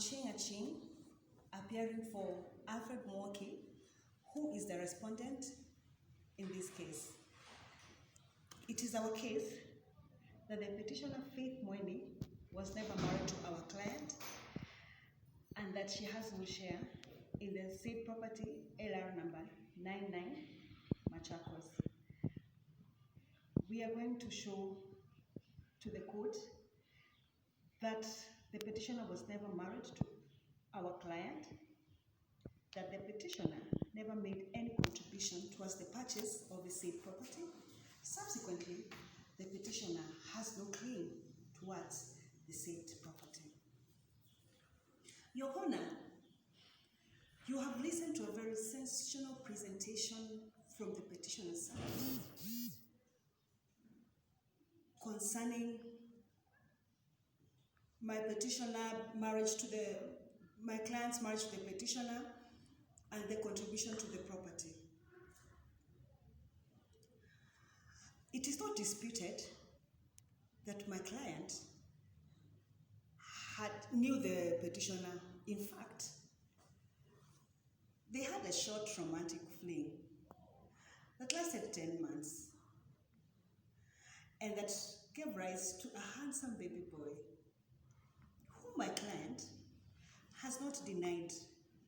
Ching, appearing for Alfred Muoki, who is the respondent in this case. It is our case that the petitioner Faith Mweni was never married to our client and that she has no share in the said property LR number 99 Machakos. We are going to show to the court that the petitioner was never married to our client, that the petitioner never made any contribution towards the purchase of the said property. Subsequently, the petitioner has no claim towards the said property. Your Honor, you have listened to a very sensational presentation from the petitioner's side concerning my client's marriage to the petitioner and the contribution to the property. It is not disputed that my client knew the petitioner. In fact, they had a short romantic fling that lasted 10 months and that gave rise to a handsome baby boy whom my client has not denied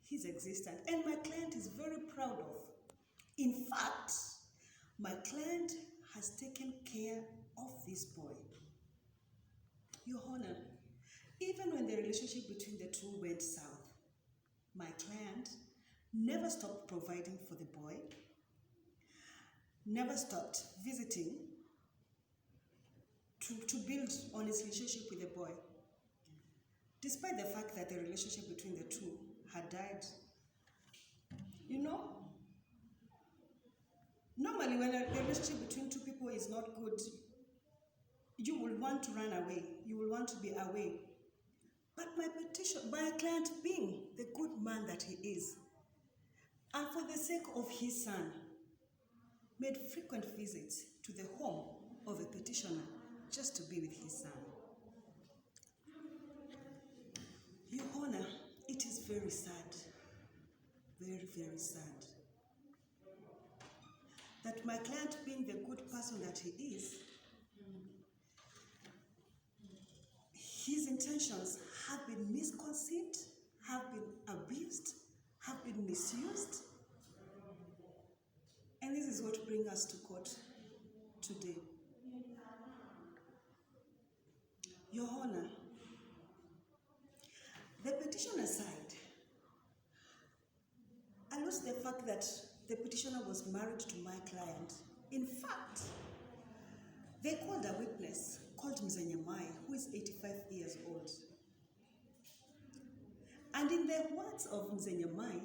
his existence, and my client is very proud of. In fact, my client has taken care of this boy. Your Honor, even when the relationship between the two went south, my client never stopped providing for the boy, never stopped visiting to build on his relationship with the boy, despite the fact that the relationship between the two had died. You know, normally when a relationship between two people is not good, you will want to run away, you will want to be away. But my client, being the good man that he is, and for the sake of his son, made frequent visits to the home of the petitioner just to be with his son. Your Honor, it is very sad, very, very sad, that my client, being the good person that he is, his intentions have been misconceived, have been abused, have been misused. And this is what brings us to court today. Your Honor, the petitioner's side alludes to the fact that the petitioner was married to my client. In fact, they called a witness called Mzenyamai, who is 85 years old. And in the words of Mzenyamai,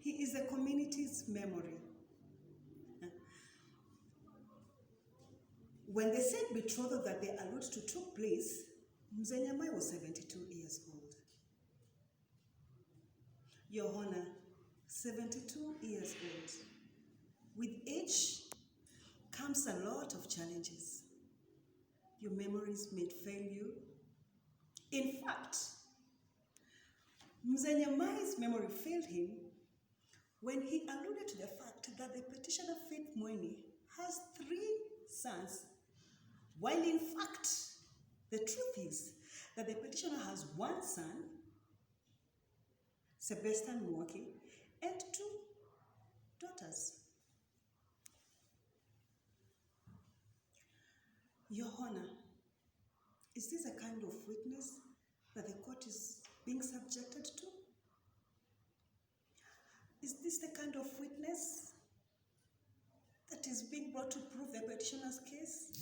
he is the community's memory. When they said betrothal that they allude to took place, Mzenyamai was 72 years old. Your Honor, 72 years old. With age comes a lot of challenges. Your memories may fail you. In fact, Mzenyamai's memory failed him when he alluded to the fact that the petitioner Faith Mweni has 3 sons, while in fact, the truth is that the petitioner has 1 son, Sebastian Muoki, and 2 daughters. Your Honor, is this a kind of witness that the court is being subjected to? Is this the kind of witness that is being brought to prove the petitioner's case?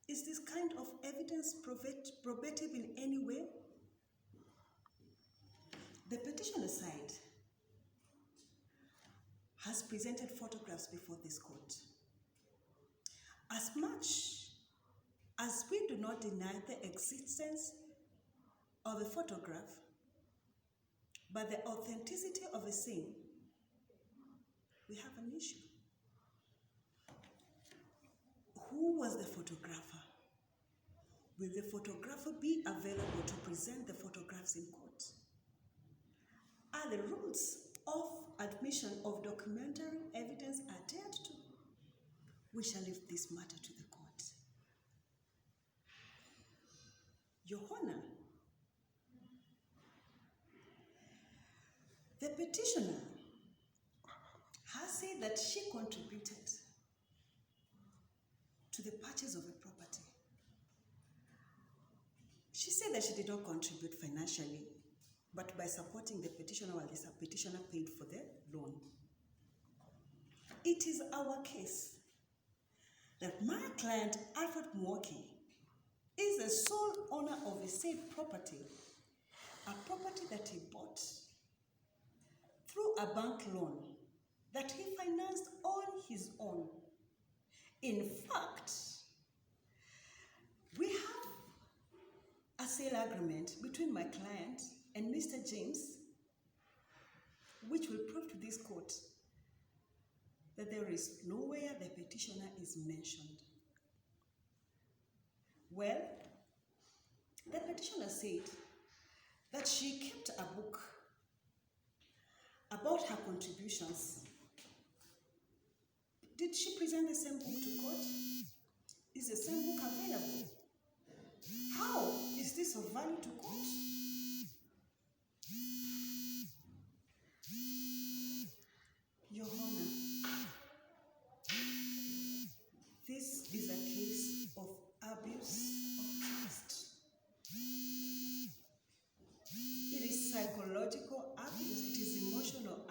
Is this kind of evidence probative in any way? The petitioner's side has presented photographs before this court. As much as we do not deny the existence of a photograph, but the authenticity of a scene, we have an issue. Who was the photographer? Will the photographer be available to present the photographs in court? Are the rules of admission of documentary evidence adhered to? We shall leave this matter to the court. Your Honor, the petitioner has said that she contributed to the purchase of a property. She said that she did not contribute financially, but by supporting the petitioner while the petitioner paid for the loan. It is our case that my client, Alfred Muoki, is the sole owner of the said property, a property that he bought through a bank loan that he financed on his own. In fact, we have a sale agreement between my client and Mr. James, which will prove to this court that there is nowhere the petitioner is mentioned. Well, the petitioner said that she kept a book about her contributions. Did she present the same book to court? Is the same book available? How is this of value to court? Your Honor, this is